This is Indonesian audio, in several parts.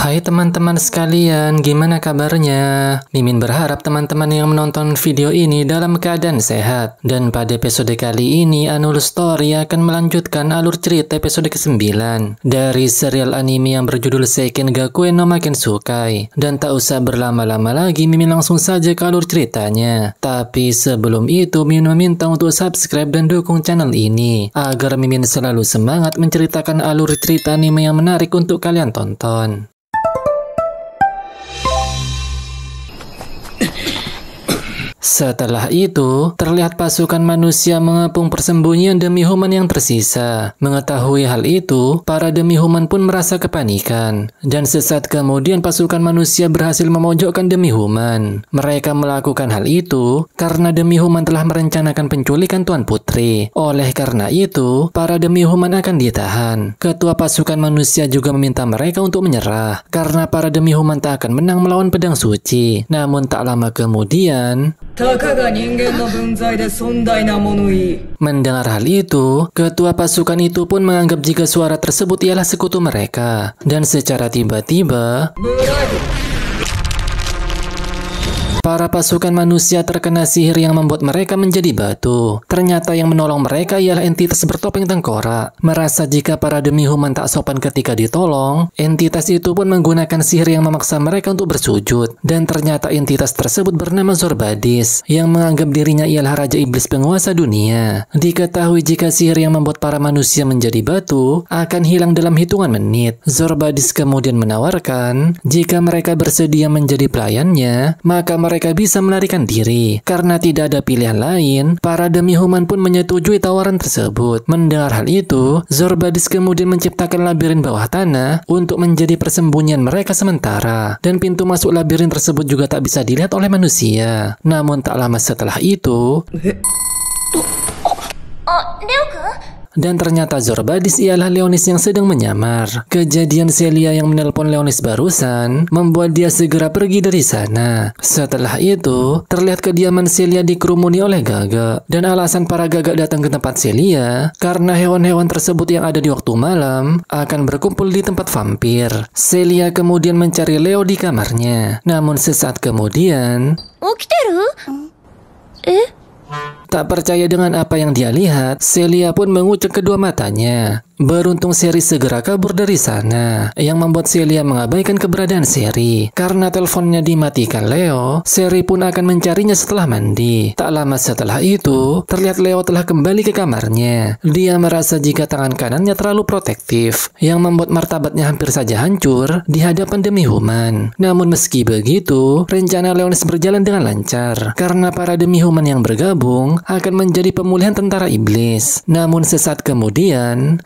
Hai teman-teman sekalian, gimana kabarnya? Mimin berharap teman-teman yang menonton video ini dalam keadaan sehat. Dan pada episode kali ini, Anul Story akan melanjutkan alur cerita episode ke-9 dari serial anime yang berjudul Seiken Gakuen no Makensukai. Dan tak usah berlama-lama lagi, Mimin langsung saja ke alur ceritanya. Tapi sebelum itu, Mimin meminta untuk subscribe dan dukung channel ini agar Mimin selalu semangat menceritakan alur cerita anime yang menarik untuk kalian tonton. Setelah itu, terlihat pasukan manusia mengepung persembunyian demi-human yang tersisa. Mengetahui hal itu, para demi-human pun merasa kepanikan. Dan sesaat kemudian pasukan manusia berhasil memojokkan demi-human. Mereka melakukan hal itu karena demi-human telah merencanakan penculikan Tuan Putri. Oleh karena itu, para demi-human akan ditahan. Ketua pasukan manusia juga meminta mereka untuk menyerah, karena para demi-human tak akan menang melawan pedang suci. Namun tak lama kemudian, mendengar hal itu, ketua pasukan itu pun menganggap jika suara tersebut ialah sekutu mereka. Dan secara tiba-tiba, para pasukan manusia terkena sihir yang membuat mereka menjadi batu. Ternyata yang menolong mereka ialah entitas bertopeng tengkorak. Merasa jika para demi-human tak sopan ketika ditolong, entitas itu pun menggunakan sihir yang memaksa mereka untuk bersujud. Dan ternyata entitas tersebut bernama Zorbadis, yang menganggap dirinya ialah Raja Iblis penguasa dunia. Diketahui jika sihir yang membuat para manusia menjadi batu akan hilang dalam hitungan menit. Zorbadis kemudian menawarkan, jika mereka bersedia menjadi pelayannya, maka mereka bisa melarikan diri. Karena tidak ada pilihan lain, para demi-human pun menyetujui tawaran tersebut. Mendengar hal itu, Zorbadis kemudian menciptakan labirin bawah tanah untuk menjadi persembunyian mereka sementara. Dan pintu masuk labirin tersebut juga tak bisa dilihat oleh manusia. Namun tak lama setelah itu, dan ternyata Zorbadis ialah Leonis yang sedang menyamar. Kejadian Celia yang menelpon Leonis barusan membuat dia segera pergi dari sana. Setelah itu, terlihat kediaman Celia dikerumuni oleh gagak. Dan alasan para gagak datang ke tempat Celia karena hewan-hewan tersebut yang ada di waktu malam akan berkumpul di tempat vampir. Celia kemudian mencari Leo di kamarnya. Namun sesaat kemudian, tak percaya dengan apa yang dia lihat, Celia pun mengucek kedua matanya. Beruntung Seri segera kabur dari sana, yang membuat Celia mengabaikan keberadaan Seri. Karena teleponnya dimatikan Leo, Seri pun akan mencarinya setelah mandi. Tak lama setelah itu, terlihat Leo telah kembali ke kamarnya. Dia merasa jika tangan kanannya terlalu protektif, yang membuat martabatnya hampir saja hancur di hadapan demi-human. Namun meski begitu, rencana Leonis berjalan dengan lancar, karena para demi-human yang bergabung akan menjadi pemulihan tentara iblis. Namun sesaat kemudian,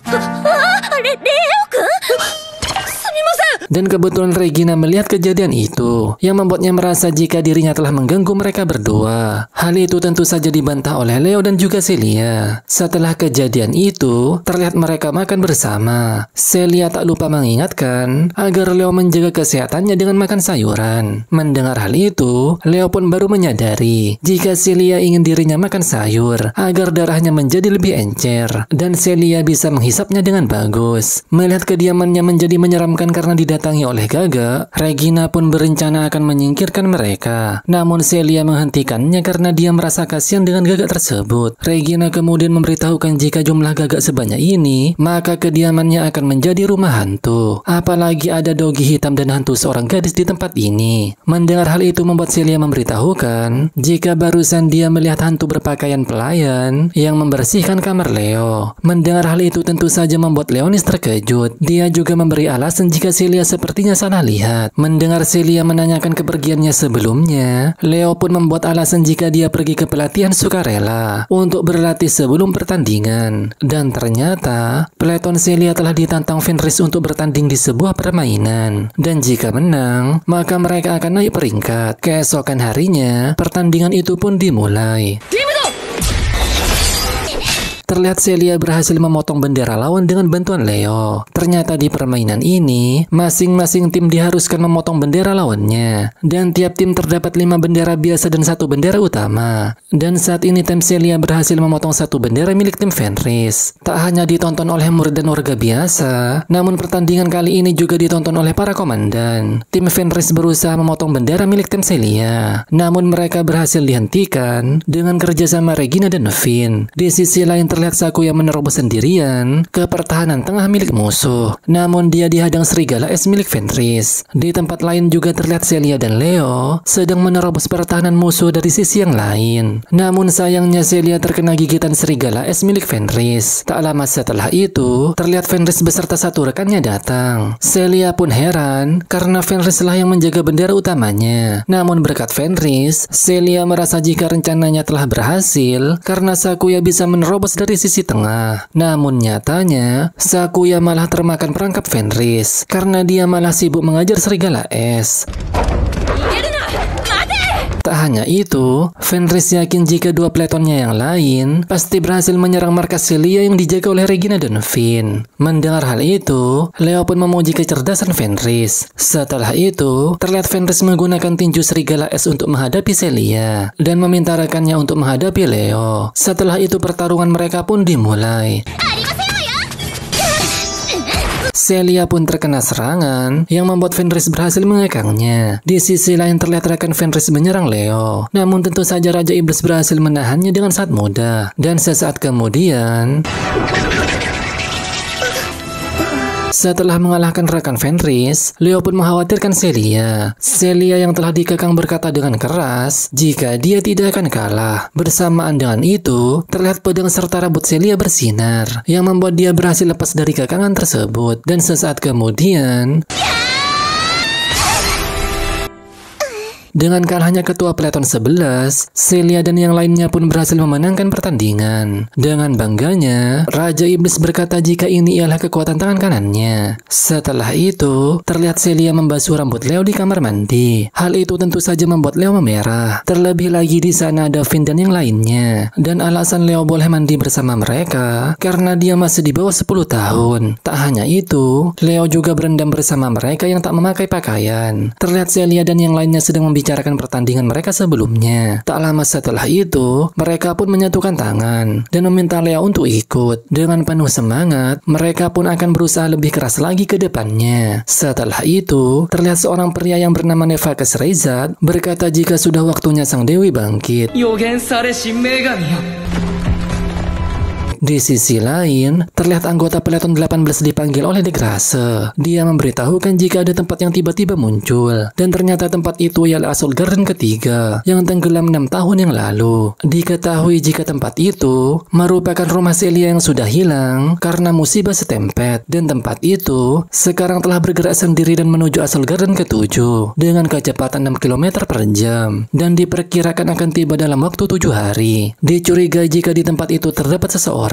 dan kebetulan Regina melihat kejadian itu, yang membuatnya merasa jika dirinya telah mengganggu mereka berdua. Hal itu tentu saja dibantah oleh Leo dan juga Celia. Setelah kejadian itu, terlihat mereka makan bersama. Celia tak lupa mengingatkan agar Leo menjaga kesehatannya dengan makan sayuran. Mendengar hal itu, Leo pun baru menyadari jika Celia ingin dirinya makan sayur agar darahnya menjadi lebih encer dan Celia bisa menghisapnya dengan bagus. Melihat kediamannya menjadi menyeramkan karena didatangi oleh gagak, Regina pun berencana akan menyingkirkan mereka. Namun Celia menghentikannya karena dia merasa kasihan dengan gagak tersebut. Regina kemudian memberitahukan jika jumlah gagak sebanyak ini, maka kediamannya akan menjadi rumah hantu. Apalagi ada dogi hitam dan hantu seorang gadis di tempat ini. Mendengar hal itu membuat Celia memberitahukan jika barusan dia melihat hantu berpakaian pelayan yang membersihkan kamar Leo. Mendengar hal itu tentu saja membuat Leonis terkejut. Dia juga memberi alasan jika Celia sepertinya salah lihat. Mendengar Celia menanyakan kepergiannya sebelumnya, Leo pun membuat alasan jika dia pergi ke pelatihan sukarela untuk berlatih sebelum pertandingan. Dan ternyata, peloton Celia telah ditantang Fenris untuk bertanding di sebuah permainan. Dan jika menang, maka mereka akan naik peringkat. Keesokan harinya, pertandingan itu pun dimulai. terlihat Celia berhasil memotong bendera lawan dengan bantuan Leo. Ternyata di permainan ini, masing-masing tim diharuskan memotong bendera lawannya. Dan tiap tim terdapat 5 bendera biasa dan 1 bendera utama. Dan saat ini tim Celia berhasil memotong 1 bendera milik tim Fenris. Tak hanya ditonton oleh murid dan warga biasa, namun pertandingan kali ini juga ditonton oleh para komandan. Tim Fenris berusaha memotong bendera milik tim Celia. Namun mereka berhasil dihentikan dengan kerjasama Regina dan Finn. Di sisi lain terlihat Sakuya menerobos sendirian ke pertahanan tengah milik musuh. Namun dia dihadang serigala es milik Fenris. Di tempat lain juga terlihat Celia dan Leo sedang menerobos pertahanan musuh dari sisi yang lain. Namun sayangnya Celia terkena gigitan serigala es milik Fenris. Tak lama setelah itu, terlihat Fenris beserta 1 rekannya datang. Celia pun heran karena Fenris lah yang menjaga bendera utamanya. Namun berkat Fenris, Celia merasa jika rencananya telah berhasil karena Sakuya bisa menerobos dari sisi tengah. Namun nyatanya, Sakuya malah termakan perangkap Fenris karena dia malah sibuk mengajar serigala es. Tak hanya itu, Fenris yakin jika 2 peletonnya yang lain pasti berhasil menyerang markas Celia yang dijaga oleh Regina dan Finn. Mendengar hal itu, Leo pun memuji kecerdasan Fenris. Setelah itu, terlihat Fenris menggunakan tinju serigala es untuk menghadapi Celia dan meminta rekannya untuk menghadapi Leo. Setelah itu pertarungan mereka pun dimulai. Celia pun terkena serangan yang membuat Fenris berhasil mengekangnya. Di sisi lain terlihat rekan Fenris menyerang Leo. Namun tentu saja Raja Iblis berhasil menahannya dengan sangat mudah. Dan sesaat kemudian, setelah mengalahkan rekan Fenris, Leo pun mengkhawatirkan Celia. Celia yang telah dikekang berkata dengan keras jika dia tidak akan kalah. Bersamaan dengan itu, terlihat pedang serta rambut Celia bersinar, yang membuat dia berhasil lepas dari kekangan tersebut. Dan sesaat kemudian, dengan kalahnya ketua peleton 11, Celia dan yang lainnya pun berhasil memenangkan pertandingan. Dengan bangganya, Raja Iblis berkata jika ini ialah kekuatan tangan kanannya. Setelah itu, terlihat Celia membasuh rambut Leo di kamar mandi. Hal itu tentu saja membuat Leo memerah. Terlebih lagi di sana ada Finn dan yang lainnya. Dan alasan Leo boleh mandi bersama mereka karena dia masih di bawah 10 tahun. Tak hanya itu, Leo juga berendam bersama mereka yang tak memakai pakaian. Terlihat Celia dan yang lainnya sedang membicarakan pertandingan mereka sebelumnya. Tak lama setelah itu, mereka pun menyatukan tangan dan meminta Leo untuk ikut. Dengan penuh semangat, mereka pun akan berusaha lebih keras lagi ke depannya. Setelah itu, terlihat seorang pria yang bernama Nefakes Reizat berkata jika sudah waktunya sang dewi bangkit. Di sisi lain, terlihat anggota peleton 18 dipanggil oleh Degrassi. Dia memberitahukan jika ada tempat yang tiba-tiba muncul, dan ternyata tempat itu ialah Assault Garden ketiga yang tenggelam 6 tahun yang lalu. Diketahui jika tempat itu merupakan rumah Celia yang sudah hilang karena musibah setempet, dan tempat itu sekarang telah bergerak sendiri dan menuju Assault Garden ke-7 dengan kecepatan 6 km per jam, dan diperkirakan akan tiba dalam waktu 7 hari. Dicurigai jika di tempat itu terdapat seseorang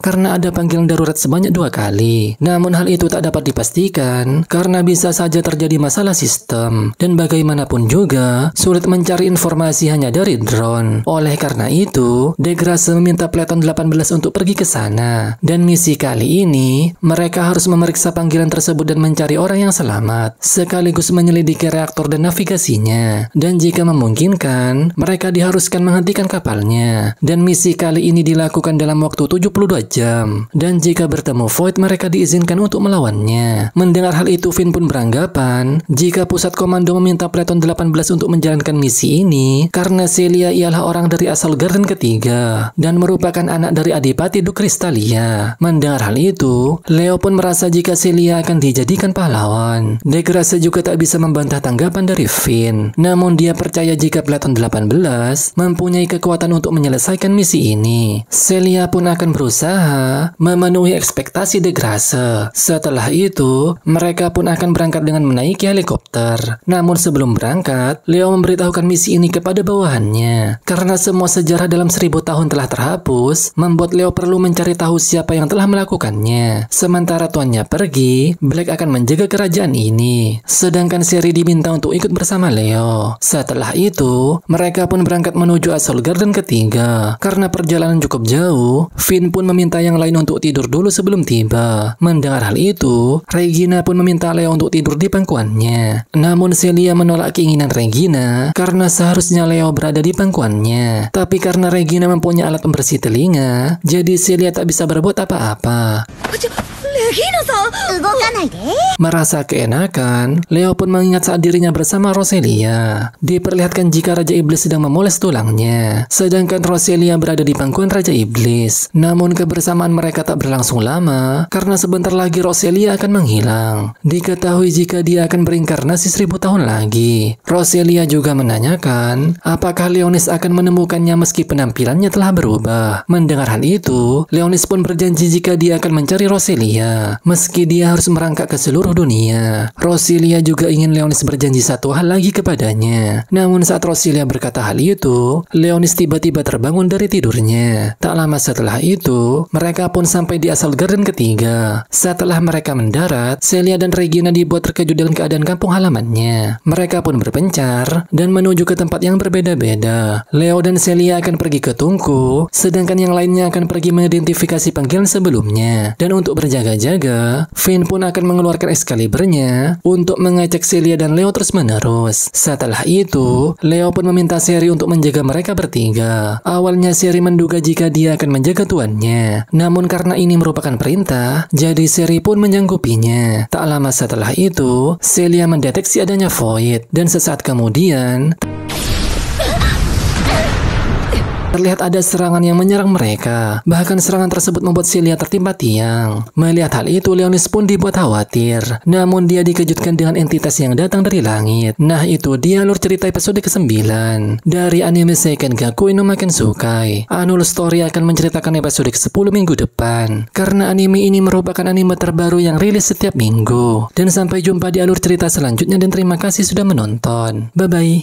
karena ada panggilan darurat sebanyak 2 kali. Namun hal itu tak dapat dipastikan karena bisa saja terjadi masalah sistem, dan bagaimanapun juga sulit mencari informasi hanya dari drone. Oleh karena itu, Degrassi meminta peleton 18 untuk pergi ke sana. Dan misi kali ini, mereka harus memeriksa panggilan tersebut dan mencari orang yang selamat, sekaligus menyelidiki reaktor dan navigasinya. Dan jika memungkinkan, mereka diharuskan menghentikan kapalnya. Dan misi kali ini dilakukan dalam waktu 72 jam. Dan jika bertemu Void, mereka diizinkan untuk melawannya. Mendengar hal itu, Finn pun beranggapan jika pusat komando meminta peleton 18 untuk menjalankan misi ini karena Celia ialah orang dari Assault Garden ketiga dan merupakan anak dari Adipati Duke Crystallia. Mendengar hal itu, Leo pun merasa jika Celia akan dijadikan pahlawan. Degrassi juga tak bisa membantah tanggapan dari Finn. Namun dia percaya jika peleton 18 mempunyai kekuatan untuk menyelesaikan misi ini. Celia pun akan berusaha memenuhi ekspektasi Degrassi. Setelah itu, mereka pun akan berangkat dengan menaiki helikopter. Namun sebelum berangkat, Leo memberitahukan misi ini kepada bawahannya. Karena semua sejarah dalam 1000 tahun telah terhapus, membuat Leo perlu mencari tahu siapa yang telah melakukannya. Sementara tuannya pergi, Black akan menjaga kerajaan ini. Sedangkan Sherry diminta untuk ikut bersama Leo. Setelah itu, mereka pun berangkat menuju Assault Garden ketiga. Karena perjalanan cukup jauh, Finn pun meminta yang lain untuk tidur dulu sebelum tiba. Mendengar hal itu, Regina pun meminta Leo untuk tidur di pangkuannya. Namun Celia menolak keinginan Regina karena seharusnya Leo berada di pangkuannya. Tapi karena Regina mempunyai alat pembersih telinga, jadi Celia tak bisa berbuat apa-apa. Merasa keenakan, Leo pun mengingat saat dirinya bersama Roselia. Diperlihatkan jika Raja Iblis sedang memoles tulangnya, sedangkan Roselia berada di pangkuan Raja Iblis. Namun kebersamaan mereka tak berlangsung lama, karena sebentar lagi Roselia akan menghilang. Diketahui jika dia akan berinkarnasi 1000 tahun lagi. Roselia juga menanyakan, apakah Leonis akan menemukannya meski penampilannya telah berubah. Mendengar hal itu, Leonis pun berjanji jika dia akan mencari Roselia, meski dia harus merangkak ke seluruh dunia. Roselia juga ingin Leonis berjanji satu hal lagi kepadanya. Namun saat Roselia berkata hal itu, Leonis tiba-tiba terbangun dari tidurnya. Tak lama setelah itu, mereka pun sampai di Asal Garden ketiga. Setelah mereka mendarat, Celia dan Regina dibuat terkejut dengan keadaan kampung halamannya. Mereka pun berpencar dan menuju ke tempat yang berbeda-beda. Leo dan Celia akan pergi ke tungku, sedangkan yang lainnya akan pergi mengidentifikasi panggilan sebelumnya. Dan untuk berjaga-jaga, Finn pun akan mengeluarkan Excalibur-nya untuk mengecek Celia dan Leo terus-menerus. Setelah itu, Leo pun meminta Sherry untuk menjaga mereka bertiga. Awalnya Sherry menduga jika dia akan menjaga tuannya. Namun karena ini merupakan perintah, jadi Sherry pun menyanggupinya. Tak lama setelah itu, Celia mendeteksi adanya Void. Dan sesaat kemudian, terlihat ada serangan yang menyerang mereka. Bahkan serangan tersebut membuat Celia tertimpa tiang. Melihat hal itu, Leonis pun dibuat khawatir. Namun dia dikejutkan dengan entitas yang datang dari langit. Nah, itu dia alur cerita episode ke-9 dari anime Seiken Gakuen no Makensukai. Annual Story akan menceritakan episode ke-10 minggu depan. Karena anime ini merupakan anime terbaru yang rilis setiap minggu. Dan sampai jumpa di alur cerita selanjutnya dan terima kasih sudah menonton. Bye-bye.